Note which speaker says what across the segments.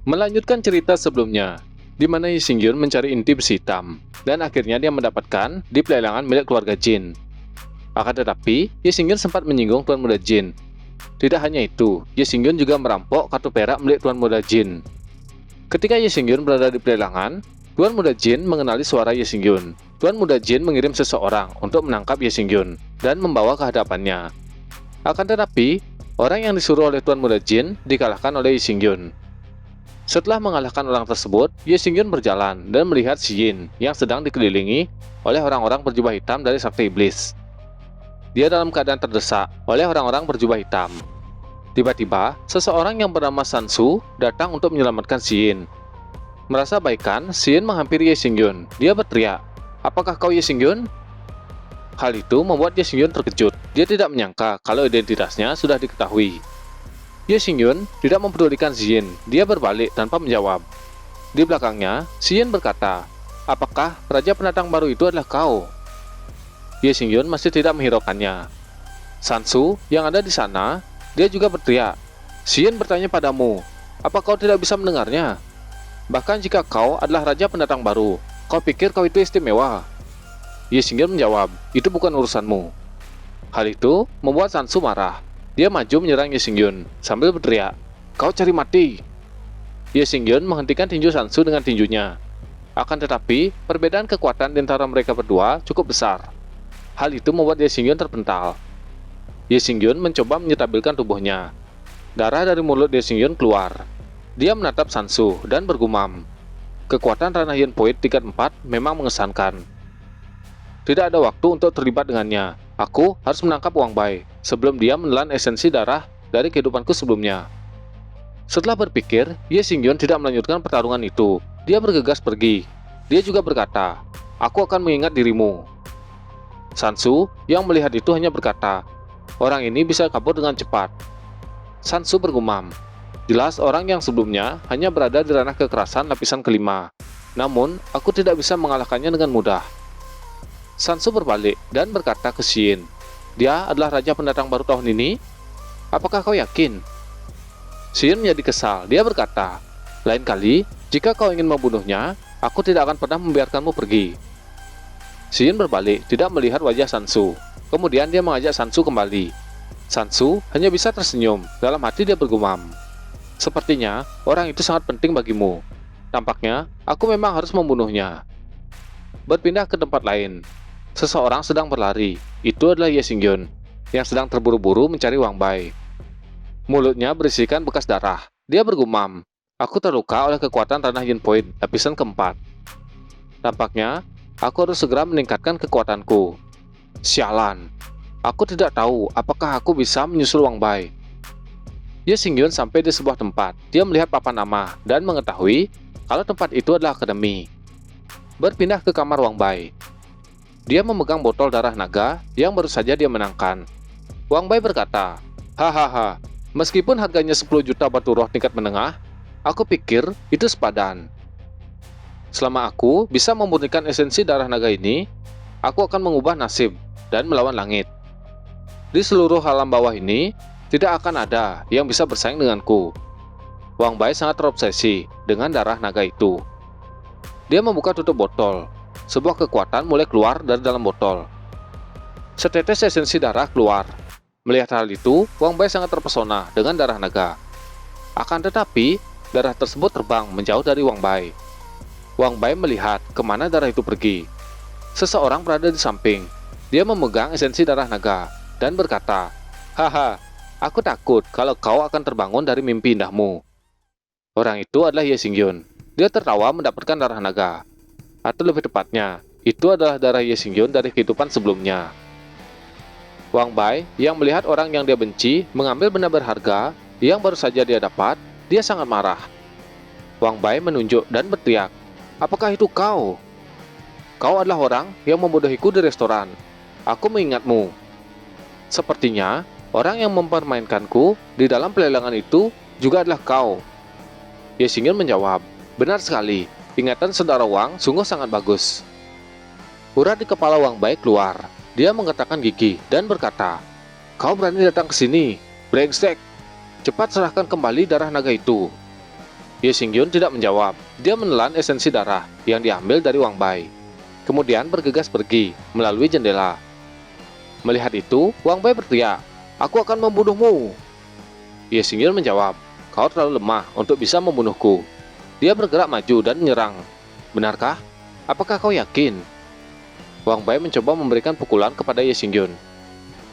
Speaker 1: Melanjutkan cerita sebelumnya, di mana Yi Xingyun mencari inti besi hitam, dan akhirnya dia mendapatkan di pelelangan milik keluarga Jin. Akan tetapi, Yi Xingyun sempat menyinggung Tuan Muda Jin. Tidak hanya itu, Yi Xingyun juga merampok kartu perak milik Tuan Muda Jin. Ketika Yi Xingyun berada di pelelangan, Tuan Muda Jin mengenali suara Yi Xingyun. Tuan Muda Jin mengirim seseorang untuk menangkap Yi Xingyun dan membawa ke hadapannya. Akan tetapi, orang yang disuruh oleh Tuan Muda Jin dikalahkan oleh Yi Xingyun. Setelah mengalahkan orang tersebut, Yi Xingyun berjalan dan melihat Shi Yin yang sedang dikelilingi oleh orang-orang berjubah hitam dari Sakti Iblis. Dia dalam keadaan terdesak oleh orang-orang berjubah hitam. Tiba-tiba, seseorang yang bernama Sansu datang untuk menyelamatkan Shi Yin. Merasa baikan, Shi Yin menghampiri Yi Xingyun. Dia berteriak, "Apakah kau Yi Xingyun?" Hal itu membuat Yi Xingyun terkejut. Dia tidak menyangka kalau identitasnya sudah diketahui. Yi Xingyun tidak mempedulikan Shi Yin. Dia berbalik tanpa menjawab. Di belakangnya, Shi Yin berkata, "Apakah Raja Pendatang Baru itu adalah kau?" Yi Xingyun masih tidak menghiraukannya. Sansu yang ada di sana, dia juga berteriak, "Shi Yin bertanya padamu, apa kau tidak bisa mendengarnya? Bahkan jika kau adalah Raja Pendatang Baru, kau pikir kau itu istimewa?" Yi Xingyun menjawab, "Itu bukan urusanmu." Hal itu membuat Sansu marah. Dia maju menyerang Yi Xingyun sambil berteriak, "Kau cari mati!" Yi Xingyun menghentikan tinju Sansu dengan tinjunya. Akan tetapi, perbedaan kekuatan di antara mereka berdua cukup besar. Hal itu membuat Yi Xingyun terpental. Yi Xingyun mencoba menstabilkan tubuhnya. Darah dari mulut Yi Xingyun keluar. Dia menatap Sansu dan bergumam, "Kekuatan ranah Yin Poit tingkat 4 memang mengesankan. Tidak ada waktu untuk terlibat dengannya. Aku harus menangkap Wang Bai sebelum dia menelan esensi darah dari kehidupanku sebelumnya." Setelah berpikir, Yi Xingyun tidak melanjutkan pertarungan itu. Dia bergegas pergi. Dia juga berkata, "Aku akan mengingat dirimu." Sansu yang melihat itu hanya berkata, "Orang ini bisa kabur dengan cepat." Sansu bergumam, "Jelas orang yang sebelumnya hanya berada di ranah kekerasan lapisan kelima. Namun, aku tidak bisa mengalahkannya dengan mudah." Sansu berbalik dan berkata ke Shi Yin, "Dia adalah Raja Pendatang Baru tahun ini? Apakah kau yakin?" Shi Yin menjadi kesal. Dia berkata, "Lain kali, jika kau ingin membunuhnya, aku tidak akan pernah membiarkanmu pergi." Shi Yin berbalik, tidak melihat wajah Sansu. Kemudian dia mengajak Sansu kembali. Sansu hanya bisa tersenyum. Dalam hati dia bergumam, "Sepertinya orang itu sangat penting bagimu. Tampaknya aku memang harus membunuhnya." Berpindah ke tempat lain. Seseorang sedang berlari. Itu adalah Yi Xingyun yang sedang terburu-buru mencari Wang Bai. Mulutnya berisikan bekas darah. Dia bergumam, "Aku terluka oleh kekuatan ranah Yin Point lapisan keempat. Tampaknya aku harus segera meningkatkan kekuatanku. Sialan, aku tidak tahu apakah aku bisa menyusul Wang Bai." Yi Xingyun sampai di sebuah tempat. Dia melihat papan nama dan mengetahui kalau tempat itu adalah akademi. Berpindah ke kamar Wang Bai. Dia memegang botol darah naga yang baru saja dia menangkan. Wang Bai berkata, "Hahaha, meskipun harganya 10 juta batu roh tingkat menengah, aku pikir itu sepadan. Selama aku bisa memurnikan esensi darah naga ini, aku akan mengubah nasib dan melawan langit. Di seluruh alam bawah ini, tidak akan ada yang bisa bersaing denganku." Wang Bai sangat terobsesi dengan darah naga itu. Dia membuka tutup botol. Sebuah kekuatan mulai keluar dari dalam botol. Setetes esensi darah keluar. Melihat hal itu, Wang Bai sangat terpesona dengan darah naga. Akan tetapi, darah tersebut terbang menjauh dari Wang Bai. Wang Bai melihat kemana darah itu pergi. Seseorang berada di samping. Dia memegang esensi darah naga dan berkata, "Haha, aku takut kalau kau akan terbangun dari mimpi indahmu." Orang itu adalah Yi Xingyun. Dia tertawa mendapatkan darah naga. Atau lebih tepatnya, itu adalah darah Yi Xingyun dari kehidupan sebelumnya. Wang Bai yang melihat orang yang dia benci mengambil benda berharga yang baru saja dia dapat, dia sangat marah. Wang Bai menunjuk dan berteriak, "Apakah itu kau? Kau adalah orang yang membodohiku di restoran. Aku mengingatmu. Sepertinya, orang yang mempermainkanku di dalam pelelangan itu juga adalah kau." Yi Xingyun menjawab, "Benar sekali. Ingatan saudara Wang sungguh sangat bagus." Urat di kepala Wang Bai keluar. Dia menggetakkan gigi dan berkata, "Kau berani datang ke sini, brengsek. Cepat serahkan kembali darah naga itu." Ye Xingyun tidak menjawab. Dia menelan esensi darah yang diambil dari Wang Bai. Kemudian bergegas pergi melalui jendela. Melihat itu, Wang Bai berteriak, "Aku akan membunuhmu!" Ye Xingyun menjawab, "Kau terlalu lemah untuk bisa membunuhku." Dia bergerak maju dan menyerang. "Benarkah? Apakah kau yakin?" Wang Bai mencoba memberikan pukulan kepada Ye Xingyun.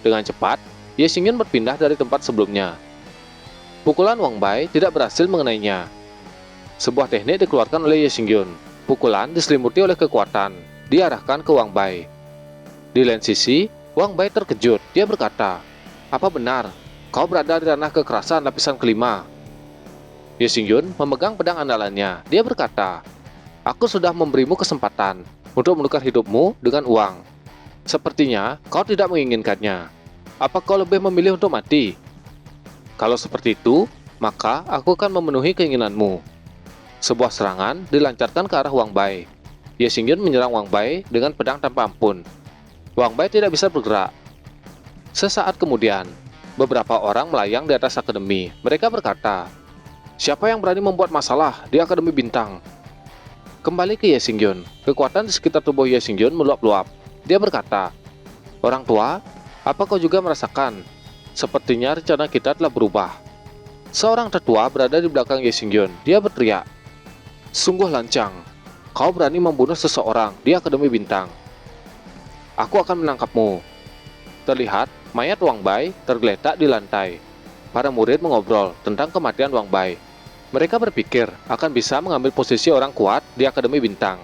Speaker 1: Dengan cepat, Ye Xingyun berpindah dari tempat sebelumnya. Pukulan Wang Bai tidak berhasil mengenainya. Sebuah teknik dikeluarkan oleh Ye Xingyun. Pukulan diselimuti oleh kekuatan, diarahkan ke Wang Bai. Di lain sisi, Wang Bai terkejut. Dia berkata, "Apa benar kau berada di ranah kekerasan lapisan kelima?" Ye Xingyun memegang pedang andalannya. Dia berkata, "Aku sudah memberimu kesempatan untuk menukar hidupmu dengan uang. Sepertinya kau tidak menginginkannya. Apa kau lebih memilih untuk mati? Kalau seperti itu, maka aku akan memenuhi keinginanmu." Sebuah serangan dilancarkan ke arah Wang Bai. Ye Xingyun menyerang Wang Bai dengan pedang tanpa ampun. Wang Bai tidak bisa bergerak. Sesaat kemudian, beberapa orang melayang di atas akademi. Mereka berkata, "Siapa yang berani membuat masalah di Akademi Bintang?" Kembali ke Ye Xingyun. Kekuatan di sekitar tubuh Ye Xingyun meluap-luap. Dia berkata, "Orang tua, apa kau juga merasakan? Sepertinya rencana kita telah berubah." Seorang tetua berada di belakang Ye Xingyun. Dia berteriak, "Sungguh lancang. Kau berani membunuh seseorang di Akademi Bintang. Aku akan menangkapmu." Terlihat mayat Wang Bai tergeletak di lantai. Para murid mengobrol tentang kematian Wang Bai. Mereka berpikir akan bisa mengambil posisi orang kuat di Akademi Bintang.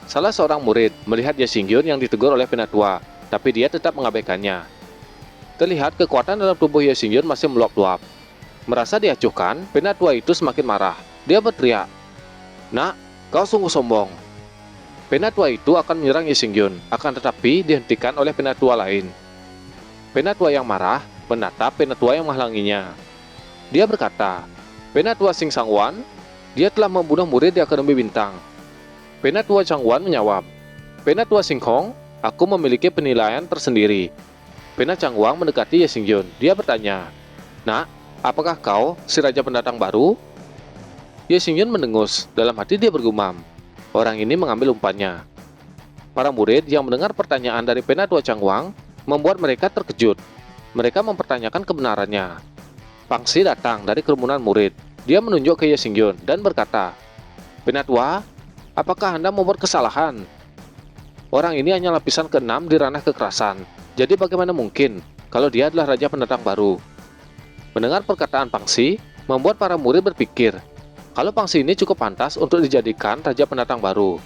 Speaker 1: Salah seorang murid melihat Ye Xingyun yang ditegur oleh penatua, tapi dia tetap mengabaikannya. Terlihat kekuatan dalam tubuh Ye Xingyun masih meluap-luap. Merasa diacuhkan, penatua itu semakin marah. Dia berteriak, "Nak, kau sungguh sombong." Penatua itu akan menyerang Ye Xingyun, akan tetapi dihentikan oleh penatua lain. Penatua yang marah menatap penatua yang menghalanginya. Dia berkata, "Penatua Xing Sangwan, dia telah membunuh murid di Akademi Bintang." Penatua Changwan menjawab, "Penatua Xing Hong, aku memiliki penilaian tersendiri." Penatua Changwan mendekati Ye Xingyun. Dia bertanya, "Nak, apakah kau si raja pendatang baru?" Ye Xingyun mendengus. Dalam hati dia bergumam, orang ini mengambil umpannya. Para murid yang mendengar pertanyaan dari Penatua Changwan membuat mereka terkejut. Mereka mempertanyakan kebenarannya. Pang Xi datang dari kerumunan murid. Dia menunjuk ke Ye Xingyun dan berkata, "Penatua, apakah Anda membuat kesalahan? Orang ini hanya lapisan ke-6 di ranah kekerasan. Jadi bagaimana mungkin kalau dia adalah raja pendatang baru?" Mendengar perkataan Pang Xi membuat para murid berpikir kalau Pang Xi ini cukup pantas untuk dijadikan raja pendatang baru.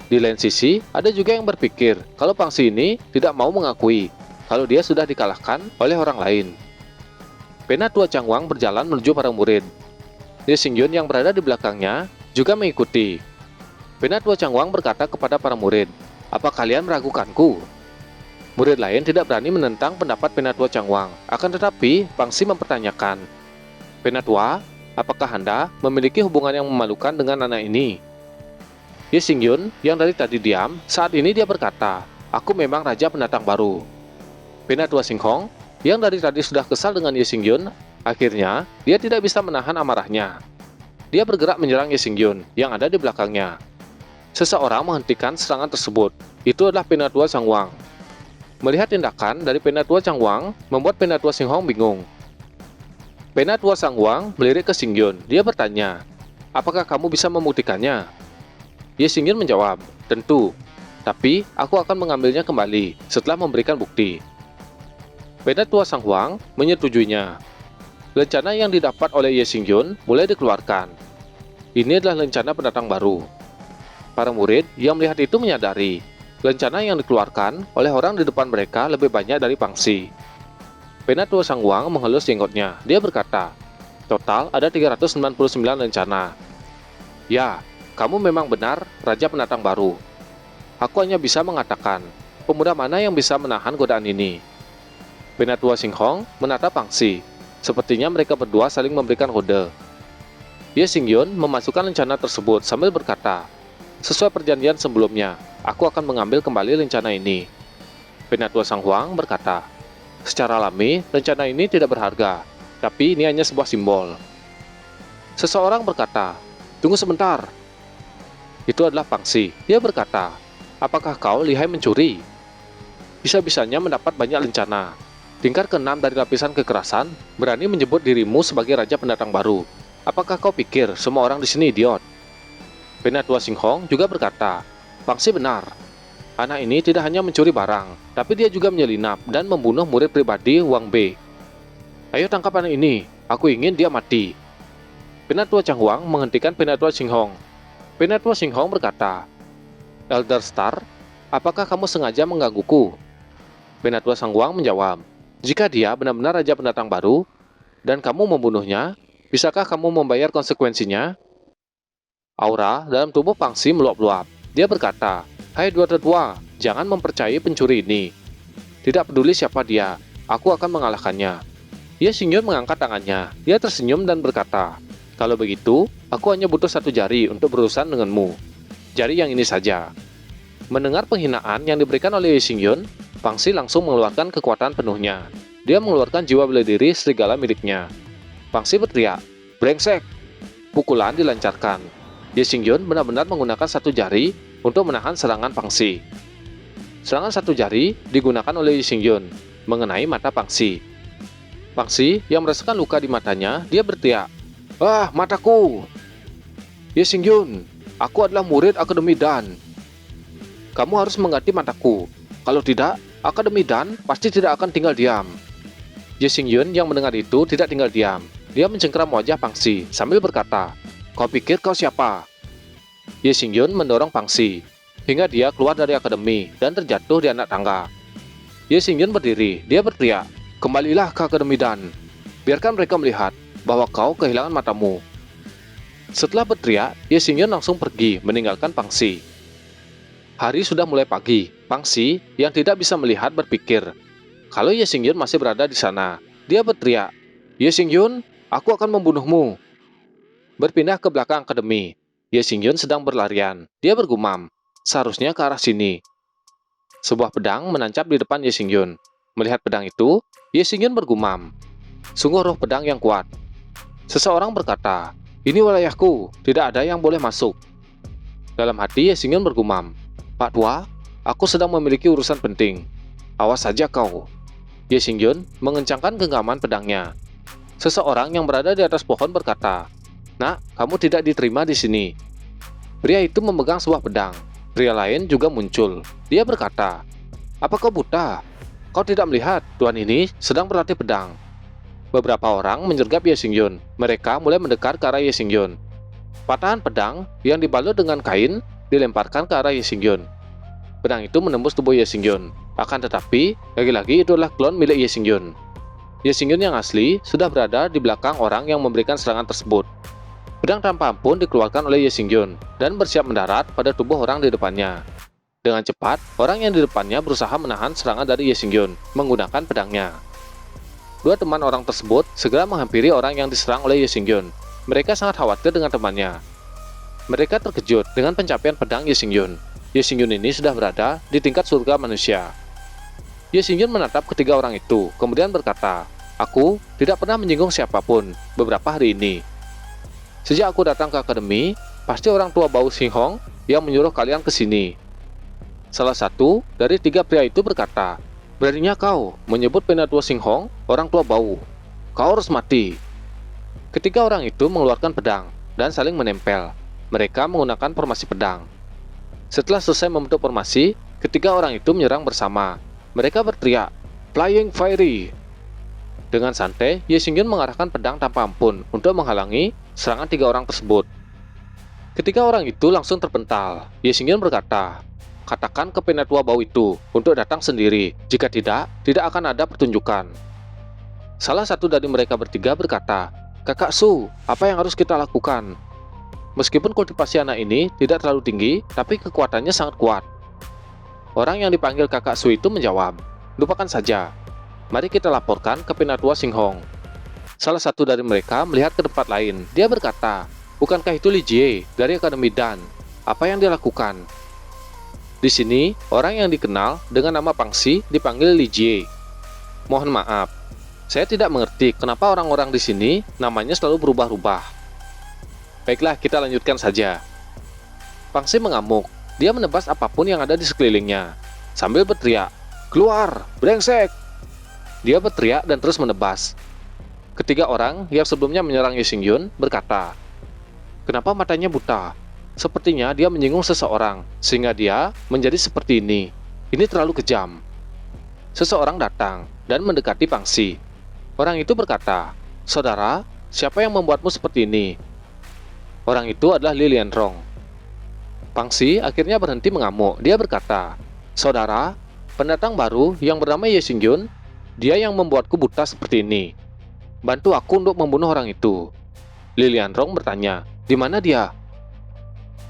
Speaker 1: Di lain sisi, ada juga yang berpikir kalau Pang Xi ini tidak mau mengakui kalau dia sudah dikalahkan oleh orang lain. Penatua Changwan berjalan menuju para murid. Ye Xingyun yang berada di belakangnya juga mengikuti. Penatua Changwan berkata kepada para murid, "Apa kalian meragukanku?" Murid lain tidak berani menentang pendapat Penatua Changwan. Akan tetapi, Pang Xi mempertanyakan, "Penatua, apakah Anda memiliki hubungan yang memalukan dengan anak ini?" Ye Xingyun yang dari tadi diam, saat ini dia berkata, "Aku memang raja pendatang baru." Penatua Xing Hong yang dari tadi sudah kesal dengan Ye Xingyun, akhirnya dia tidak bisa menahan amarahnya. Dia bergerak menyerang Ye Xingyun yang ada di belakangnya. Seseorang menghentikan serangan tersebut. Itu adalah Penatua Changwan. Melihat tindakan dari Penatua Changwan membuat Penatua Xing Hong bingung. Penatua Changwan melirik ke Xingyun. Dia bertanya, "Apakah kamu bisa membuktikannya?" Ye Xingyun menjawab, "Tentu, tapi aku akan mengambilnya kembali setelah memberikan bukti." Penatua Changwan menyetujuinya. Rencana yang didapat oleh Ye Xingyun mulai dikeluarkan. Ini adalah rencana pendatang baru. Para murid yang melihat itu menyadari rencana yang dikeluarkan oleh orang di depan mereka lebih banyak dari Pang Xi. Penatua Changwan mengelus jenggotnya. Dia berkata, "Total ada 399 rencana." "Ya, kamu memang benar raja pendatang baru. Aku hanya bisa mengatakan, pemuda mana yang bisa menahan godaan ini?" Penatua Xing Hong menatap Pang Xi. Sepertinya mereka berdua saling memberikan kode. Ye Xingyun memasukkan rencana tersebut sambil berkata, "Sesuai perjanjian sebelumnya, aku akan mengambil kembali rencana ini." Penatua Changwan berkata, "Secara alami, rencana ini tidak berharga, tapi ini hanya sebuah simbol." Seseorang berkata, "Tunggu sebentar." Itu adalah Pangsi. Dia berkata, "Apakah kau lihai mencuri? Bisa-bisanya mendapat banyak lencana. Tingkat ke-6 dari lapisan kekerasan, berani menyebut dirimu sebagai raja pendatang baru. Apakah kau pikir semua orang di sini idiot?" Penatua Singhong juga berkata, "Pangsi benar. Anak ini tidak hanya mencuri barang, tapi dia juga menyelinap dan membunuh murid pribadi Wang Bei. Ayo tangkap anak ini, aku ingin dia mati." Penatua Chang Huang menghentikan Penatua Singhong. Penatua Singhong berkata, "Elder Star, apakah kamu sengaja menggangguku?" Penatua Chang Huang menjawab, "Jika dia benar-benar raja pendatang baru, dan kamu membunuhnya, bisakah kamu membayar konsekuensinya?" Aura dalam tubuh Pangsi meluap-luap. Dia berkata, "Hai dua tetua, jangan mempercayai pencuri ini. Tidak peduli siapa dia, aku akan mengalahkannya." Ye Xingyun mengangkat tangannya. Dia tersenyum dan berkata, "Kalau begitu, aku hanya butuh satu jari untuk berurusan denganmu. Jari yang ini saja." Mendengar penghinaan yang diberikan oleh Ye Xingyun, Pangsi langsung mengeluarkan kekuatan penuhnya. Dia mengeluarkan jiwa bela diri serigala miliknya. Pangsi berteriak, "Brengsek!" Pukulan dilancarkan. Ye Xingyun benar-benar menggunakan satu jari untuk menahan serangan Pangsi. Serangan satu jari digunakan oleh Ye Xingyun, mengenai mata Pangsi. Pangsi yang merasakan luka di matanya, dia berteriak, "Ah, mataku! Ye Xingyun, aku adalah murid Akademi Dan. Kamu harus mengganti mataku. Kalau tidak, Akademi Dan pasti tidak akan tinggal diam." Ye Xingyun yang mendengar itu tidak tinggal diam. Dia mencengkeram wajah Pangsi sambil berkata, "Kau pikir kau siapa?" Ye Xingyun mendorong Pangsi hingga dia keluar dari akademi dan terjatuh di anak tangga. Ye Xingyun berdiri. Dia berteriak, "Kembalilah ke Akademi Dan. Biarkan mereka melihat bahwa kau kehilangan matamu." Setelah berteriak, Ye Xingyun langsung pergi meninggalkan Pangsi. Hari sudah mulai pagi. Pangsi yang tidak bisa melihat berpikir kalau Ye Xingyun masih berada di sana. Dia berteriak, "Ye Xingyun, aku akan membunuhmu." Berpindah ke belakang akademi. Ye Xingyun sedang berlarian. Dia bergumam, "Seharusnya ke arah sini." Sebuah pedang menancap di depan Ye Xingyun. Melihat pedang itu, Ye Xingyun bergumam, "Sungguh roh pedang yang kuat." Seseorang berkata, "Ini wilayahku, tidak ada yang boleh masuk." Dalam hati Ye Xingyun bergumam, "Pak Tua, aku sedang memiliki urusan penting. Awas saja kau." Ye Xingyun mengencangkan genggaman pedangnya. Seseorang yang berada di atas pohon berkata, "Nak, kamu tidak diterima di sini." Pria itu memegang sebuah pedang. Pria lain juga muncul. Dia berkata, "Apa kau buta? Kau tidak melihat tuan ini sedang berlatih pedang." Beberapa orang menyergap Ye Xingyun. Mereka mulai mendekat ke arah Ye Xingyun. Patahan pedang yang dibalut dengan kain dilemparkan ke arah Ye Xingyun. Pedang itu menembus tubuh Ye Xingyun. Akan tetapi, lagi-lagi itu adalah klon milik Ye Xingyun. Ye Xingyun yang asli sudah berada di belakang orang yang memberikan serangan tersebut. Pedang tanpa ampun dikeluarkan oleh Ye Xingyun dan bersiap mendarat pada tubuh orang di depannya. Dengan cepat, orang yang di depannya berusaha menahan serangan dari Ye Xingyun menggunakan pedangnya. Dua teman orang tersebut segera menghampiri orang yang diserang oleh Ye Xingyun. Mereka sangat khawatir dengan temannya. Mereka terkejut dengan pencapaian pedang Ye Xingyun. Ye Xingyun ini sudah berada di tingkat surga manusia. Ye Xingyun menatap ketiga orang itu, kemudian berkata, "Aku tidak pernah menyinggung siapapun beberapa hari ini. Sejak aku datang ke akademi, pasti orang tua Bau Singhong yang menyuruh kalian ke sini." Salah satu dari tiga pria itu berkata, "Beraninya kau menyebut Penatua Singhong orang tua Bau. Kau harus mati." Ketiga orang itu mengeluarkan pedang dan saling menempel. Mereka menggunakan formasi pedang. Setelah selesai membentuk formasi, ketiga orang itu menyerang bersama. Mereka berteriak, "Flying Fiery!" Dengan santai, Ye Xingyun mengarahkan pedang tanpa ampun untuk menghalangi serangan tiga orang tersebut. Ketiga orang itu langsung terpental. Ye Xingyun berkata, "Katakan ke Penatua Bau itu untuk datang sendiri. Jika tidak, tidak akan ada pertunjukan." Salah satu dari mereka bertiga berkata, "Kakak Su, apa yang harus kita lakukan?" Meskipun kultivasi anak ini tidak terlalu tinggi, tapi kekuatannya sangat kuat. Orang yang dipanggil Kakak Su itu menjawab, "Lupakan saja. Mari kita laporkan ke Penatua Singhong." Salah satu dari mereka melihat ke tempat lain. Dia berkata, "Bukankah itu Li Jie dari Akademi Dan? Apa yang dia lakukan?" Di sini, orang yang dikenal dengan nama Pangsi dipanggil Li Jie. "Mohon maaf, saya tidak mengerti kenapa orang-orang di sini namanya selalu berubah-ubah." Baiklah, kita lanjutkan saja. Pangsi mengamuk. Dia menebas apapun yang ada di sekelilingnya, sambil berteriak, "Keluar, brengsek!" Dia berteriak dan terus menebas. Ketiga orang yang sebelumnya menyerang Ye Xingyun berkata, "Kenapa matanya buta? Sepertinya dia menyinggung seseorang, sehingga dia menjadi seperti ini. Ini terlalu kejam." Seseorang datang dan mendekati Pangsi. Orang itu berkata, "Saudara, siapa yang membuatmu seperti ini?" Orang itu adalah Li Lianrong. Pangsi akhirnya berhenti mengamuk. Dia berkata, "Saudara, pendatang baru yang bernama Ye Xingyun, dia yang membuatku buta seperti ini. Bantu aku untuk membunuh orang itu." Li Lianrong bertanya, "Di mana dia?"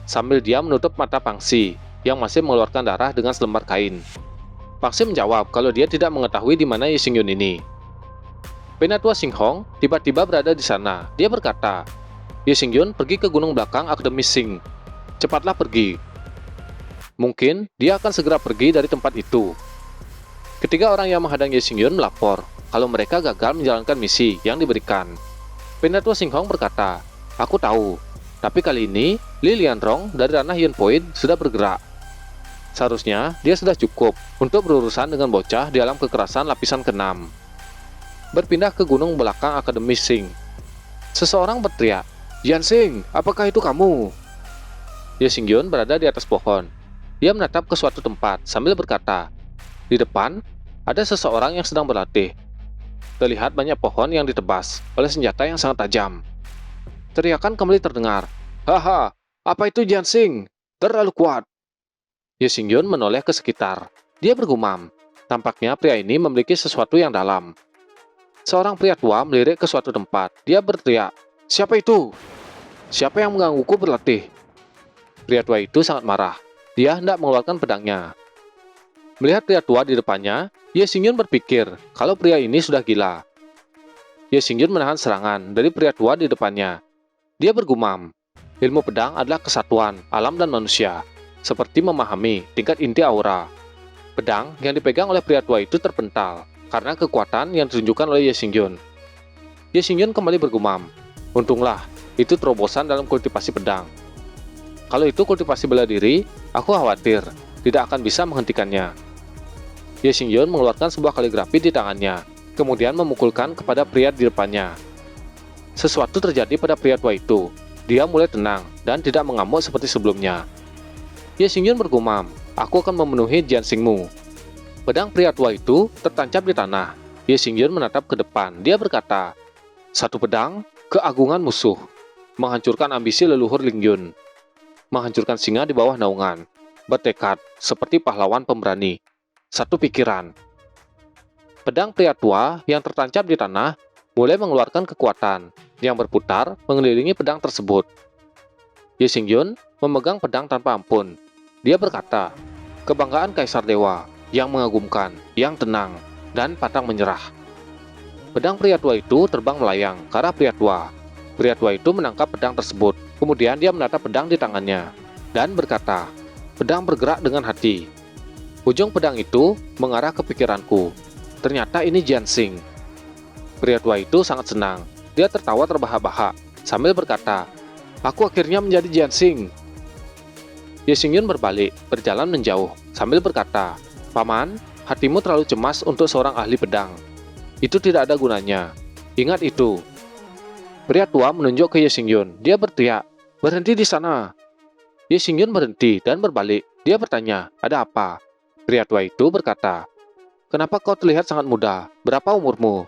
Speaker 1: Sambil dia menutup mata Pangsi yang masih mengeluarkan darah dengan selembar kain. Pangsi menjawab kalau dia tidak mengetahui di mana Ye Xingyun ini. Penatua Xinghong tiba-tiba berada di sana. Dia berkata, "Ye Xingyun pergi ke gunung belakang Akademi Xing. Cepatlah pergi. Mungkin dia akan segera pergi dari tempat itu." Ketiga orang yang menghadang Ye Xingyun melapor kalau mereka gagal menjalankan misi yang diberikan. Penatua Xinghong berkata, "Aku tahu, tapi kali ini Li Lianrong dari ranah Yun Point sudah bergerak. Seharusnya dia sudah cukup untuk berurusan dengan bocah di alam kekerasan lapisan ke-6. Berpindah ke gunung belakang Akademi Xing." Seseorang berteriak, "Yansing, apakah itu kamu?" Ye Xingyun berada di atas pohon. Dia menatap ke suatu tempat sambil berkata, "Di depan, ada seseorang yang sedang berlatih." Terlihat banyak pohon yang ditebas oleh senjata yang sangat tajam. Teriakan kembali terdengar, "Haha, apa itu Yansing? Terlalu kuat." Ye Xingyun menoleh ke sekitar. Dia bergumam, tampaknya pria ini memiliki sesuatu yang dalam. Seorang pria tua melirik ke suatu tempat. Dia berteriak, "Siapa itu? Siapa yang menggangguku berlatih?" Pria tua itu sangat marah. Dia hendak mengeluarkan pedangnya. Melihat pria tua di depannya, Ye Xingyun berpikir kalau pria ini sudah gila. Ye Xingyun menahan serangan dari pria tua di depannya. Dia bergumam, ilmu pedang adalah kesatuan alam dan manusia, seperti memahami tingkat inti aura. Pedang yang dipegang oleh pria tua itu terpental karena kekuatan yang ditunjukkan oleh Ye Xingyun. Ye Xingyun kembali bergumam, "Untunglah, itu terobosan dalam kultivasi pedang. Kalau itu kultivasi bela diri, aku khawatir tidak akan bisa menghentikannya." Ye Xingyun mengeluarkan sebuah kaligrafi di tangannya, kemudian memukulkan kepada pria di depannya. Sesuatu terjadi pada pria tua itu. Dia mulai tenang dan tidak mengamuk seperti sebelumnya. Ye Xingyun bergumam, "Aku akan memenuhi Jiansingmu." Pedang pria tua itu tertancap di tanah. Ye Xingyun menatap ke depan. Dia berkata, "Satu pedang, keagungan musuh. Menghancurkan ambisi leluhur Lingyun. Menghancurkan singa di bawah naungan. Bertekad seperti pahlawan pemberani. Satu pikiran." Pedang pria tua yang tertancap di tanah mulai mengeluarkan kekuatan yang berputar mengelilingi pedang tersebut. Ye Xingyun memegang pedang tanpa ampun. Dia berkata, "Kebanggaan Kaisar Dewa yang mengagumkan, yang tenang, dan pantang menyerah." Pedang pria tua itu terbang melayang ke arah pria tua. Pria tua itu menangkap pedang tersebut. Kemudian dia menatap pedang di tangannya dan berkata, "Pedang bergerak dengan hati." Ujung pedang itu mengarah ke pikiranku. Ternyata ini Jiansing. Pria tua itu sangat senang. Dia tertawa terbahak-bahak sambil berkata, "Aku akhirnya menjadi Jiansing." Ye Xingyun berbalik, berjalan menjauh, sambil berkata, "Paman, hatimu terlalu cemas untuk seorang ahli pedang. Itu tidak ada gunanya. Ingat itu." Pria tua menunjuk ke Ye Xingyun. Dia berteriak, "Berhenti di sana." Ye Xingyun berhenti dan berbalik. Dia bertanya, "Ada apa?" Pria tua itu berkata, "Kenapa kau terlihat sangat muda? Berapa umurmu?"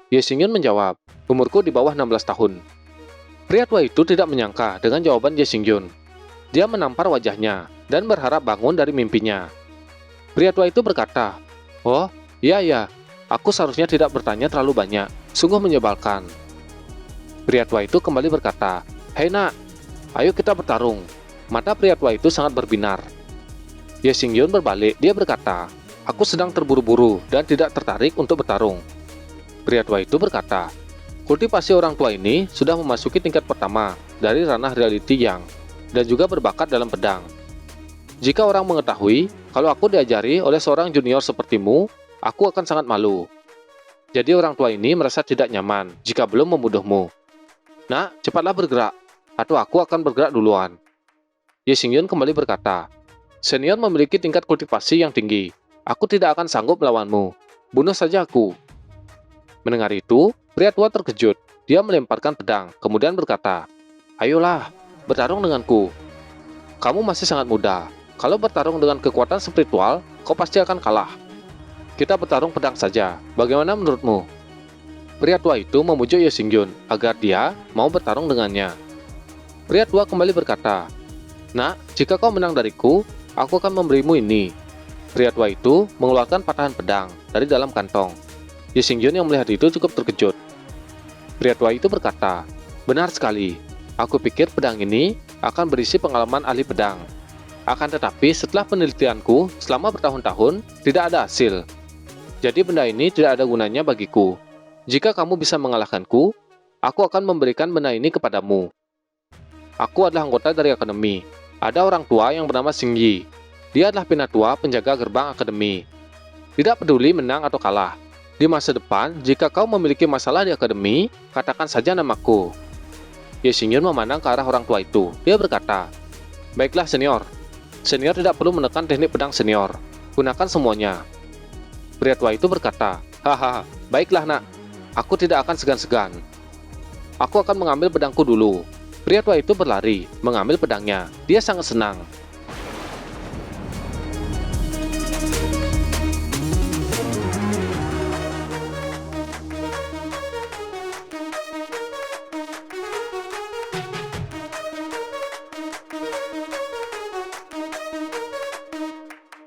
Speaker 1: Ye Xingyun menjawab, "Umurku di bawah 16 tahun." Pria tua itu tidak menyangka dengan jawaban Ye Xingyun. Dia menampar wajahnya dan berharap bangun dari mimpinya. Pria tua itu berkata, "Oh, iya, aku seharusnya tidak bertanya terlalu banyak. Sungguh menyebalkan." Pria tua itu kembali berkata, "Hei nak, ayo kita bertarung." Mata pria tua itu sangat berbinar. Ye Xingyun berbalik. Dia berkata, "Aku sedang terburu-buru dan tidak tertarik untuk bertarung." Pria tua itu berkata, "Kultivasi orang tua ini sudah memasuki tingkat pertama dari ranah reality yang dan juga berbakat dalam pedang. Jika orang mengetahui kalau aku diajari oleh seorang junior sepertimu, aku akan sangat malu. Jadi orang tua ini merasa tidak nyaman jika belum membunuhmu. Nak, cepatlah bergerak." atau aku akan bergerak duluan. Ye Xingyun kembali berkata, senior memiliki tingkat kultivasi yang tinggi. Aku tidak akan sanggup melawanmu. Bunuh saja aku. Mendengar itu, pria tua terkejut. Dia melemparkan pedang, kemudian berkata, ayolah, bertarung denganku. Kamu masih sangat muda. Kalau bertarung dengan kekuatan spiritual, kau pasti akan kalah. Kita bertarung pedang saja. Bagaimana menurutmu? Pria tua itu memujuk Ye Xingyun agar dia mau bertarung dengannya. Pria tua kembali berkata, nak, jika kau menang dariku, aku akan memberimu ini. Pria tua itu mengeluarkan patahan pedang dari dalam kantong. Ye Xingyun yang melihat itu cukup terkejut. Pria tua itu berkata, benar sekali. Aku pikir pedang ini akan berisi pengalaman ahli pedang. Akan tetapi setelah penelitianku selama bertahun-tahun, tidak ada hasil. Jadi benda ini tidak ada gunanya bagiku. Jika kamu bisa mengalahkanku, aku akan memberikan benda ini kepadamu. Aku adalah anggota dari akademi. Ada orang tua yang bernama Xing Yi. Dia adalah penatua penjaga gerbang akademi. Tidak peduli menang atau kalah. Di masa depan, jika kau memiliki masalah di akademi, katakan saja namaku. Ye Xingyun memandang ke arah orang tua itu. Dia berkata, baiklah senior. Senior tidak perlu menekan teknik pedang senior. Gunakan semuanya. Pria tua itu berkata, haha, baiklah nak. Aku tidak akan segan-segan. Aku akan mengambil pedangku dulu. Pria tua itu berlari, mengambil pedangnya. Dia sangat senang.